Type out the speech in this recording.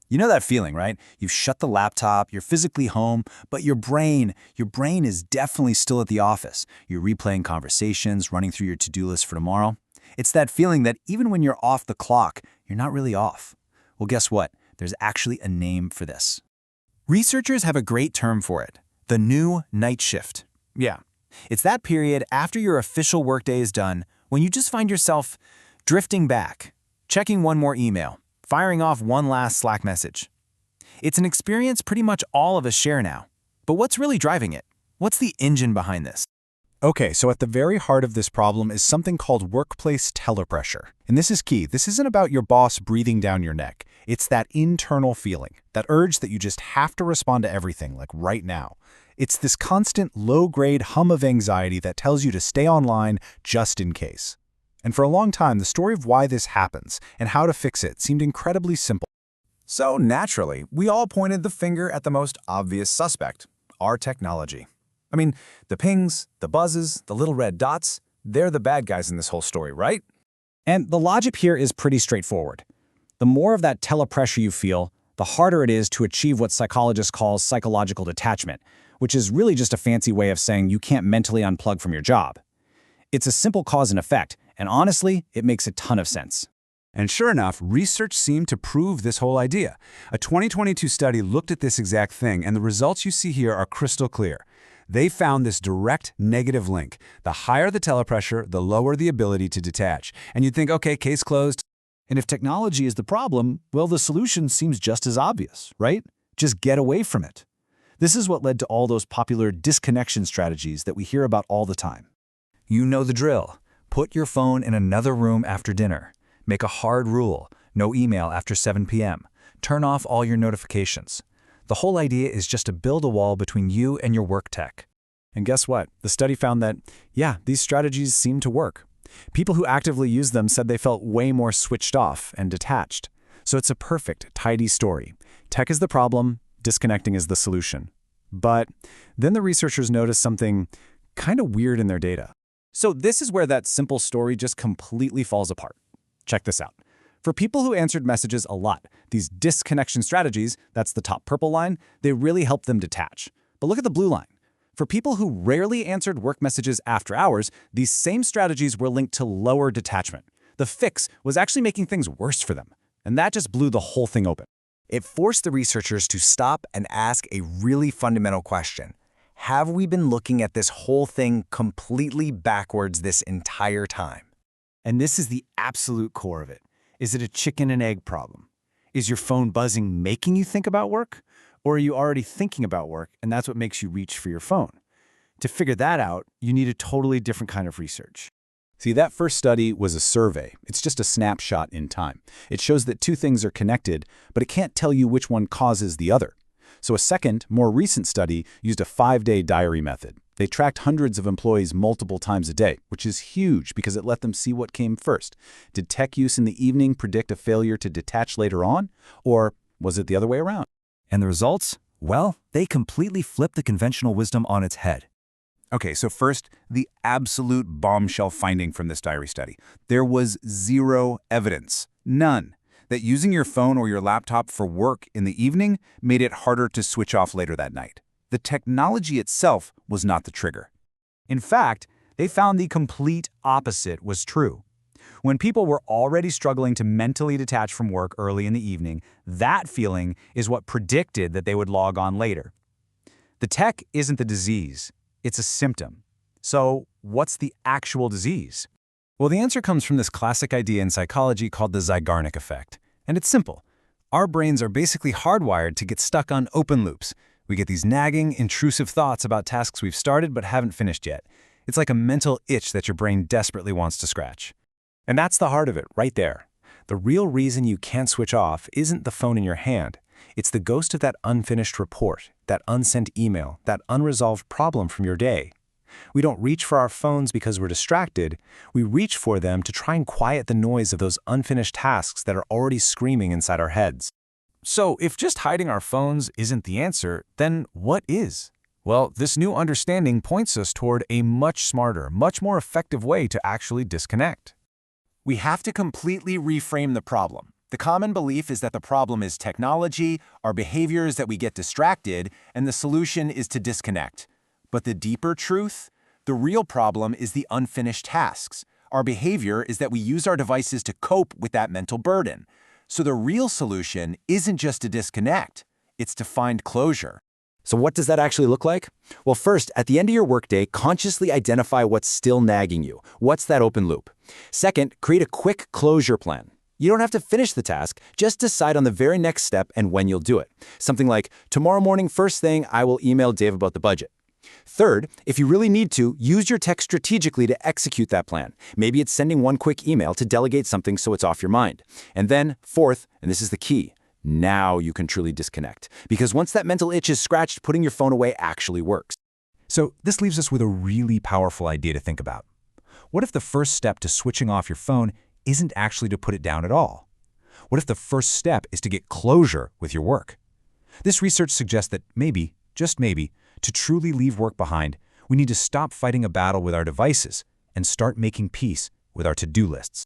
You know that feeling, right? You've shut the laptop, you're physically home, but your brain is definitely still at the office. You're replaying conversations, running through your to-do list for tomorrow. It's that feeling that even when you're off the clock, you're not really off. Well, guess what? There's actually a name for this. Researchers have a great term for it: the new night shift. Yeah, it's that period after your official workday is done when you just find yourself drifting back, checking one more email, firing off one last Slack message. It's an experience pretty much all of us share now. But what's really driving it? What's the engine behind this? Okay, so at the very heart of this problem is something called workplace telepressure. And this is key. This isn't about your boss breathing down your neck. It's that internal feeling, that urge that you just have to respond to everything, like right now. It's this constant low-grade hum of anxiety that tells you to stay online just in case. And for a long time, the story of why this happens and how to fix it seemed incredibly simple. So naturally, we all pointed the finger at the most obvious suspect: our technology. I mean, the pings, the buzzes, the little red dots, they're the bad guys in this whole story, right? And the logic here is pretty straightforward. The more of that telepressure you feel, the harder it is to achieve what psychologists call psychological detachment, which is really just a fancy way of saying you can't mentally unplug from your job. It's a simple cause and effect, and honestly, it makes a ton of sense. And sure enough, research seemed to prove this whole idea. A 2022 study looked at this exact thing, and the results you see here are crystal clear. They found this direct negative link. The higher the telepressure, the lower the ability to detach. And you'd think, okay, case closed. And if technology is the problem, well, the solution seems just as obvious, right? Just get away from it. This is what led to all those popular disconnection strategies that we hear about all the time. You know the drill. Put your phone in another room after dinner. Make a hard rule: no email after 7 p.m. Turn off all your notifications. The whole idea is just to build a wall between you and your work tech. And guess what? The study found that, yeah, these strategies seem to work. People who actively used them said they felt way more switched off and detached. So it's a perfect, tidy story. Tech is the problem, disconnecting is the solution. But then the researchers noticed something kind of weird in their data. So this is where that simple story just completely falls apart. Check this out. For people who answered messages a lot, these disconnection strategies, that's the top purple line, they really helped them detach. But look at the blue line. For people who rarely answered work messages after hours, these same strategies were linked to lower detachment. The fix was actually making things worse for them. And that just blew the whole thing open. It forced the researchers to stop and ask a really fundamental question. Have we been looking at this whole thing completely backwards this entire time? And this is the absolute core of it. Is it a chicken and egg problem? Is your phone buzzing making you think about work? Or are you already thinking about work and that's what makes you reach for your phone? To figure that out, you need a totally different kind of research. See, that first study was a survey. It's just a snapshot in time. It shows that two things are connected, but it can't tell you which one causes the other. So a second, more recent study used a 5-day diary method. They tracked hundreds of employees multiple times a day, which is huge because it let them see what came first. Did tech use in the evening predict a failure to detach later on? Or was it the other way around? And the results? Well, they completely flipped the conventional wisdom on its head. Okay, so first, the absolute bombshell finding from this diary study. There was zero evidence, none, that using your phone or your laptop for work in the evening made it harder to switch off later that night. The technology itself was not the trigger. In fact, they found the complete opposite was true. When people were already struggling to mentally detach from work early in the evening, that feeling is what predicted that they would log on later. The tech isn't the disease, it's a symptom. So what's the actual disease? Well, the answer comes from this classic idea in psychology called the Zeigarnik effect. And it's simple. Our brains are basically hardwired to get stuck on open loops. We get these nagging, intrusive thoughts about tasks we've started but haven't finished yet. It's like a mental itch that your brain desperately wants to scratch. And that's the heart of it, right there. The real reason you can't switch off isn't the phone in your hand. It's the ghost of that unfinished report, that unsent email, that unresolved problem from your day. We don't reach for our phones because we're distracted. We reach for them to try and quiet the noise of those unfinished tasks that are already screaming inside our heads. So if just hiding our phones isn't the answer, then what is? Well, this new understanding points us toward a much smarter, much more effective way to actually disconnect. We have to completely reframe the problem. The common belief is that the problem is technology, our behaviors that we get distracted, and the solution is to disconnect. But the deeper truth? The real problem is the unfinished tasks. Our behavior is that we use our devices to cope with that mental burden. So the real solution isn't just to disconnect, it's to find closure. So what does that actually look like? Well, first, at the end of your workday, consciously identify what's still nagging you. What's that open loop? Second, create a quick closure plan. You don't have to finish the task, just decide on the very next step and when you'll do it. Something like, tomorrow morning, first thing, I will email Dave about the budget. Third, if you really need to, use your tech strategically to execute that plan. Maybe it's sending one quick email to delegate something so it's off your mind. And then, fourth, and this is the key, now you can truly disconnect. Because once that mental itch is scratched, putting your phone away actually works. So this leaves us with a really powerful idea to think about. What if the first step to switching off your phone isn't actually to put it down at all? What if the first step is to get closure with your work? This research suggests that maybe, just maybe, to truly leave work behind, we need to stop fighting a battle with our devices and start making peace with our to-do lists.